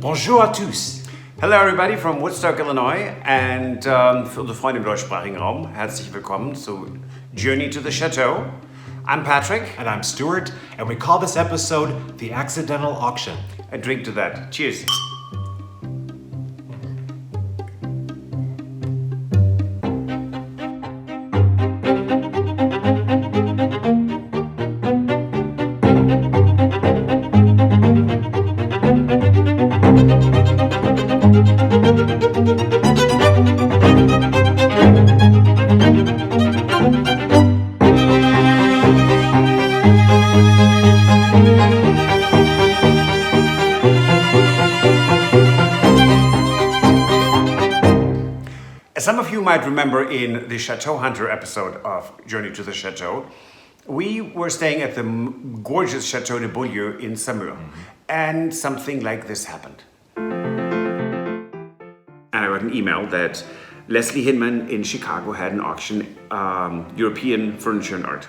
Bonjour à tous. Hello everybody from Woodstock, Illinois and für die Freunde im deutschsprachigen Raum, herzlich willkommen zu Journey to the Chateau. I'm Patrick. And I'm Stuart, and we call this episode The Accidental Auction. A drink to that. Cheers. Some of you might remember in the Chateau Hunter episode of Journey to the Chateau, we were staying at the gorgeous Chateau de Beaulieu in Saumur, and something like this happened. And I got an email that Leslie Hinman in Chicago had an auction, European furniture and art.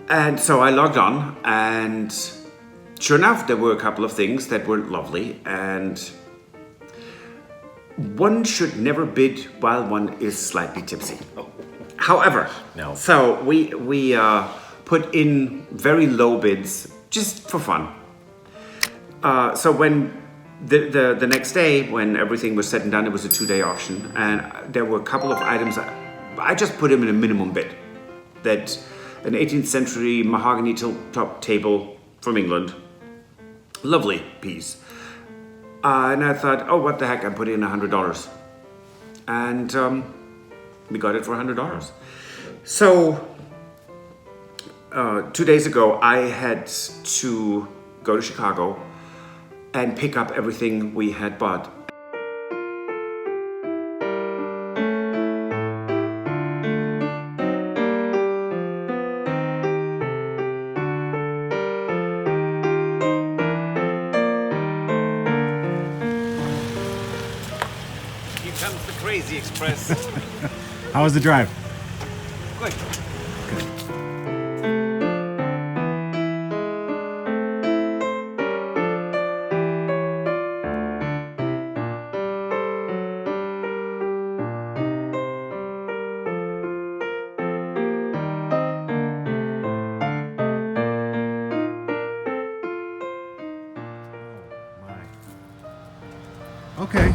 And so I logged on, and sure enough, there were a couple of things that were lovely, and one should never bid while one is slightly tipsy. However, No. So we put in very low bids just for fun. So when the next day, when everything was said and done, it was a 2-day auction, and there were a couple of items. I just put them in a minimum bid. That an 18th century mahogany top table from England, lovely piece. And I thought, oh, what the heck, I put in $100. And we got it for $100. So 2 days ago, I had to go to Chicago and pick up everything we had bought. Here comes the Crazy Express. How was the drive? Good. Okay.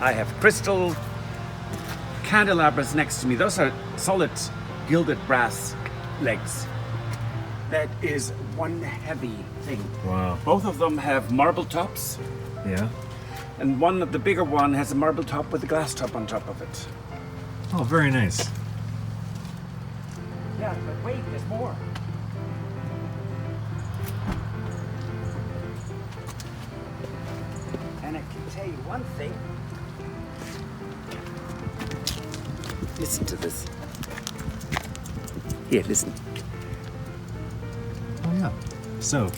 I have crystal candelabras next to me. Those are solid gilded brass legs. That is one heavy thing. Wow. Both of them have marble tops, Yeah. and the bigger one has a marble top with a glass top on top of it. Oh, very nice. Yeah, but wait, there's more. And I can tell you one thing. Listen to this. Here, listen. Oh, yeah. So,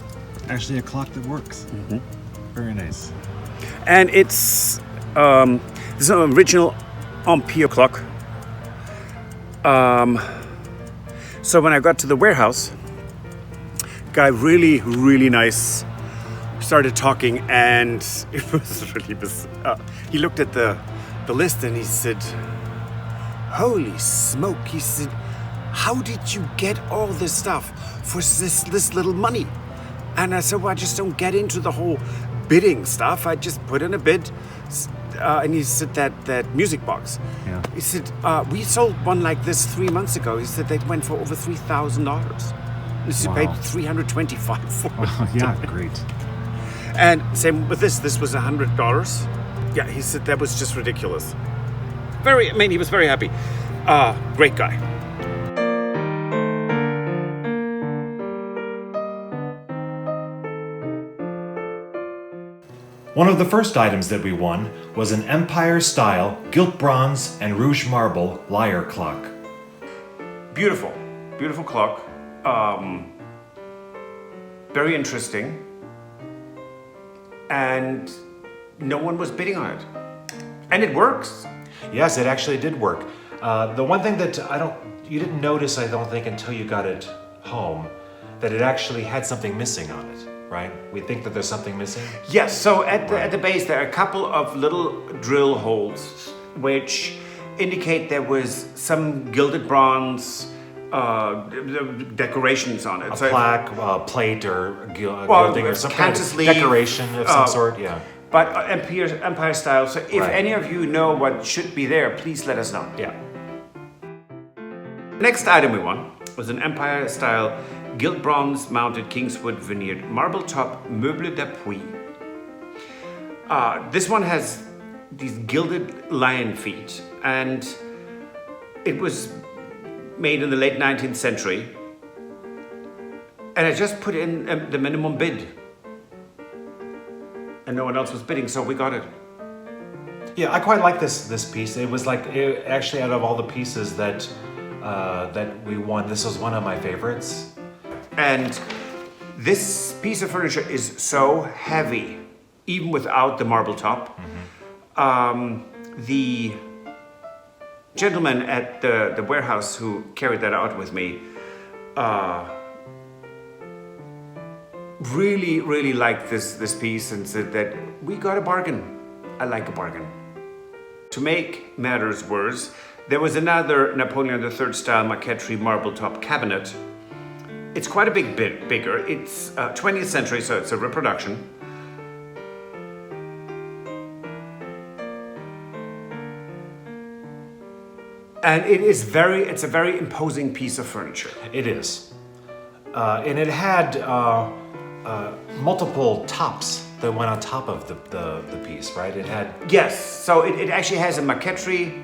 actually a clock that works. Very nice. And it's this is an original Ampere clock. So when I got to the warehouse, guy really nice started talking, and it was really bizarre. He looked at the list and he said, "Holy smoke!" He said, "How did you get all this stuff for this little money?" And I said, "Well, I just don't get into the whole bidding stuff. I just put in a bid." And he said that music box. Yeah. He said, "We sold one like this 3 months ago." He said they went for over $3,000. He said, Wow. paid $325 for it. Oh, yeah, great. And same with this. This was $100. Yeah, he said that was just ridiculous. He was very happy. Great guy. One of the first items that we won was an Empire-style gilt bronze and rouge marble lyre clock. Beautiful clock. Very interesting. And no one was bidding on it. And it works. Yes, it actually did work. The one thing that you didn't notice, I don't think, until you got it home, that it actually had something missing on it, right? We think that there's something missing. Yes, so at the base there are a couple of little drill holes which indicate there was some gilded bronze decorations on it. A plaque, plate, or gilding, or some kind of decoration of some sort, yeah. But Empire style, so if any of you know what should be there, please let us know. Yeah. Next item we won was an Empire style gilt bronze mounted Kingswood veneered marble top meuble d'appui. This one has these gilded lion feet, and it was made in the late 19th century, and I just put in the minimum bid, and no one else was bidding, so we got it. Yeah, I quite like this piece. It was like, actually, out of all the pieces that we won, this was one of my favorites. And this piece of furniture is so heavy, even without the marble top. The gentleman at the warehouse who carried that out with me really liked this piece and said that we got a bargain. I like a bargain. To make matters worse, there was another Napoleon III style marqueterie marble top cabinet. It's quite a bit bigger. It's 20th century, so it's a reproduction. And it's a very imposing piece of furniture. It is. And it had multiple tops that went on top of the piece, right? It had... Yes, so it actually has a marqueterie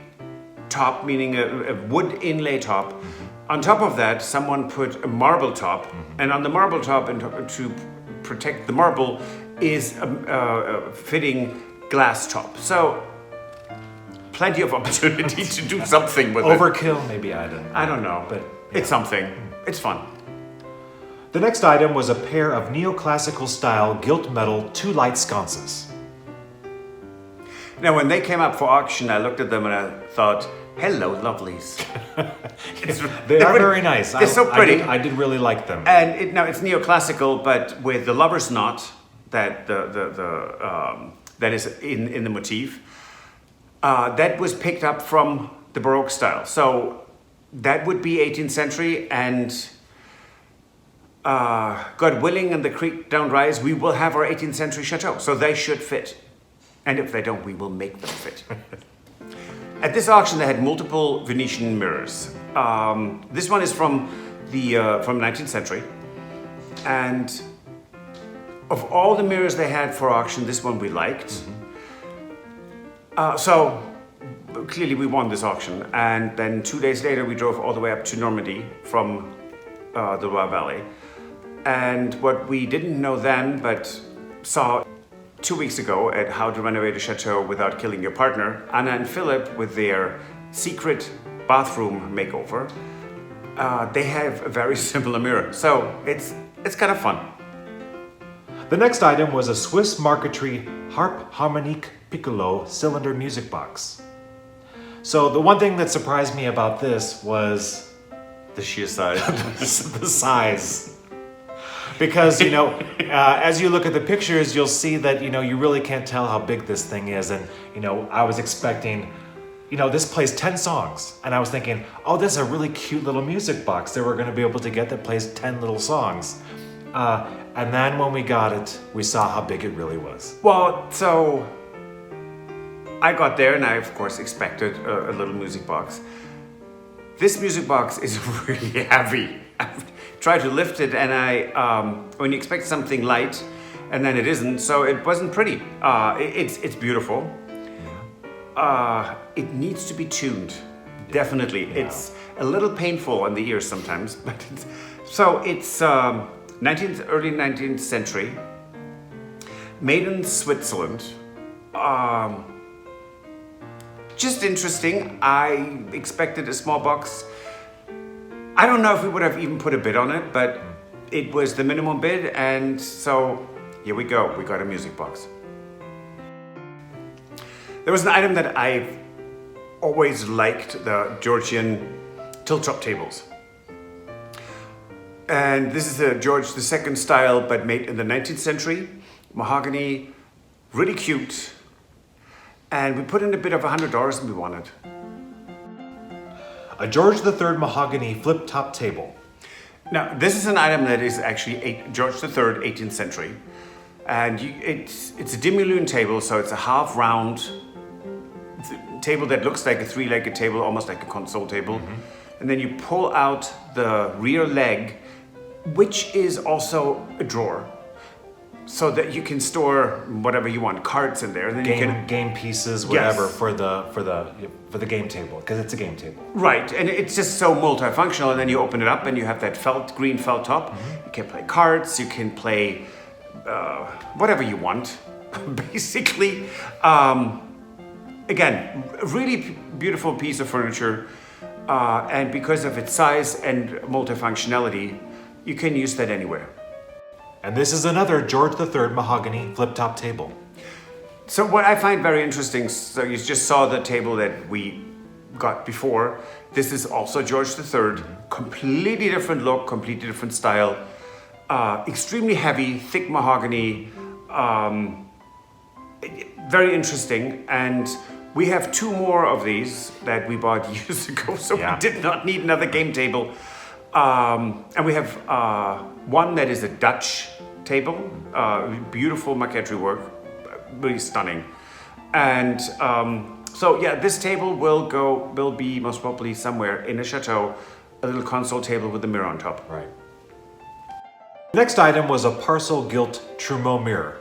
top, meaning a wood inlay top. On top of that, someone put a marble top, and on the marble top, to protect the marble, is a fitting glass top. So, plenty of opportunity to do something with Overkill, maybe, I don't know. But it's something. It's fun. The next item was a pair of neoclassical style gilt metal 2 light sconces. Now, when they came up for auction, I looked at them and I thought, hello, lovelies. They are very nice. They're so pretty. I did really like them. And it's neoclassical, but with the lover's knot that that is in the motif. That was picked up from the Baroque style. So that would be 18th century, and God willing, and the creek don't rise, we will have our 18th century chateau. So they should fit. And if they don't, we will make them fit. At this auction, they had multiple Venetian mirrors. This one is from the 19th century. And of all the mirrors they had for auction, this one we liked. So clearly we won this auction, and then 2 days later we drove all the way up to Normandy from the Loire Valley. And what we didn't know then, but saw 2 weeks ago at How to Renovate a Chateau Without Killing Your Partner, Anna and Philip, with their secret bathroom makeover, they have a very similar mirror. So it's kind of fun. The next item was a Swiss marqueterie harp harmonique piccolo cylinder music box. So the one thing that surprised me about this was the sheer size. the size. Because, as you look at the pictures, you'll see that, you really can't tell how big this thing is. And, I was expecting, this plays 10 songs. And I was thinking, oh, this is a really cute little music box that we're going to be able to get that plays 10 little songs. And then when we got it, we saw how big it really was. Well, so I got there and I, of course, expected a little music box. This music box is really heavy. I tried to lift it, and when you expect something light, and then it isn't, so it wasn't pretty. It's beautiful. It needs to be tuned, definitely. Yeah. It's a little painful on the ears sometimes, but it's early 19th century, made in Switzerland. Just interesting. I expected a small box. I don't know if we would have even put a bid on it, but it was the minimum bid, and so here we go. We got a music box. There was an item that I've always liked, the Georgian tilt-top tables. And this is a George II style, but made in the 19th century. Mahogany, really cute. And we put in a bit of $100 and we won it. A George III mahogany flip-top table. Now, this is an item that is actually George III, 18th century. And it's a demi-lune table, so it's a half round table that looks like a three-legged table, almost like a console table. And then you pull out the rear leg, which is also a drawer, so that you can store whatever you want, cards in there. And then you can game pieces, whatever, Yes. for the game table, because it's a game table. Right, and it's just so multifunctional. And then you open it up, and you have that green felt top. You can play cards. You can play whatever you want, basically. Again, a really beautiful piece of furniture, and because of its size and multifunctionality, you can use that anywhere. And this is another George III mahogany flip-top table. So what I find very interesting, so you just saw the table that we got before. This is also George III, completely different look, completely different style, extremely heavy, thick mahogany, very interesting. And we have two more of these that we bought years ago, so we did not need another game table. And we have one that is a Dutch table, beautiful marquetry work, really stunning. And so yeah, this table will be most probably somewhere in a chateau, a little console table with a mirror on top. Right. Next item was a parcel gilt Trumeau mirror.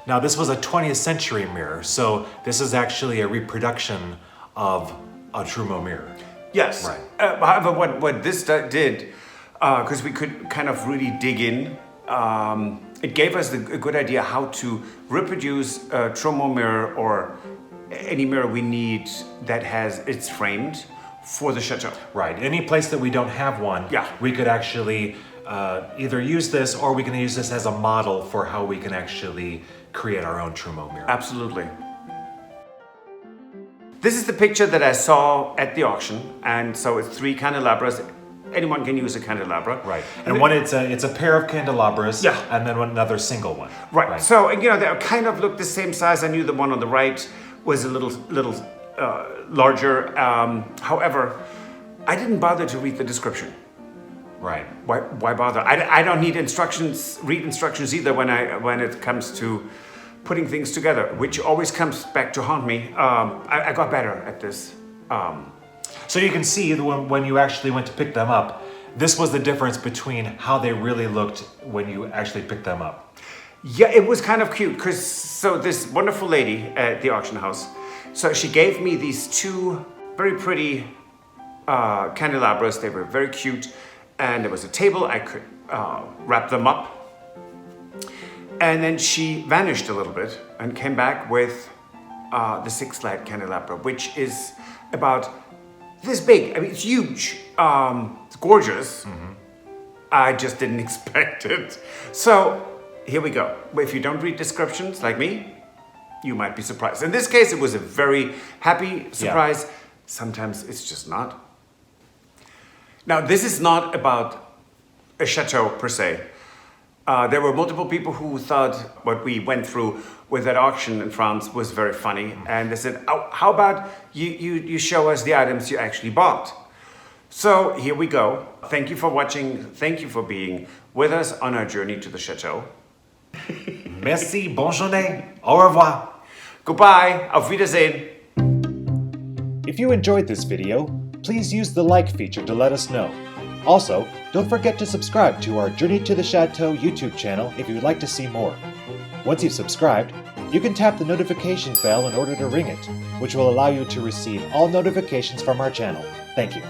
Now this was a 20th century mirror, so this is actually a reproduction of a Trumeau mirror. Yes. Right. However, what this did, because we could kind of really dig in, it gave us a good idea how to reproduce a Trumeau mirror or any mirror we need that it's framed for the chateau. Right. Any place that we don't have one, we could actually either use this, or we can use this as a model for how we can actually create our own Trumeau mirror. Absolutely. This is the picture that I saw at the auction, and so it's 3 candelabras. Anyone can use a candelabra. Right. And one, it's a pair of candelabras, Yeah. and then another single one. Right. So, you know, they kind of look the same size. I knew the one on the right was a little larger. However, I didn't bother to read the description. Right. Why bother? I don't need read instructions either when it comes to putting things together, which always comes back to haunt me. I got better at this. So you can see when you actually went to pick them up, this was the difference between how they really looked when you actually picked them up. Yeah, it was kind of cute because this wonderful lady at the auction house, so she gave me these 2 very pretty candelabras. They were very cute, and there was a table. I could wrap them up. And then she vanished a little bit and came back with the 6-light candelabra, which is about this big. I mean, it's huge. It's gorgeous. I just didn't expect it. So here we go. If you don't read descriptions like me, you might be surprised. In this case, it was a very happy surprise. Yeah. Sometimes it's just not. Now, this is not about a chateau per se. There were multiple people who thought what we went through with that auction in France was very funny. And they said, oh, how about you show us the items you actually bought? So here we go. Thank you for watching. Thank you for being with us on our journey to the chateau. Merci, bonne journée, au revoir. Goodbye, auf Wiedersehen. If you enjoyed this video, please use the like feature to let us know. Also, don't forget to subscribe to our Journey to the Chateau YouTube channel if you would like to see more. Once you've subscribed, you can tap the notification bell in order to ring it, which will allow you to receive all notifications from our channel. Thank you.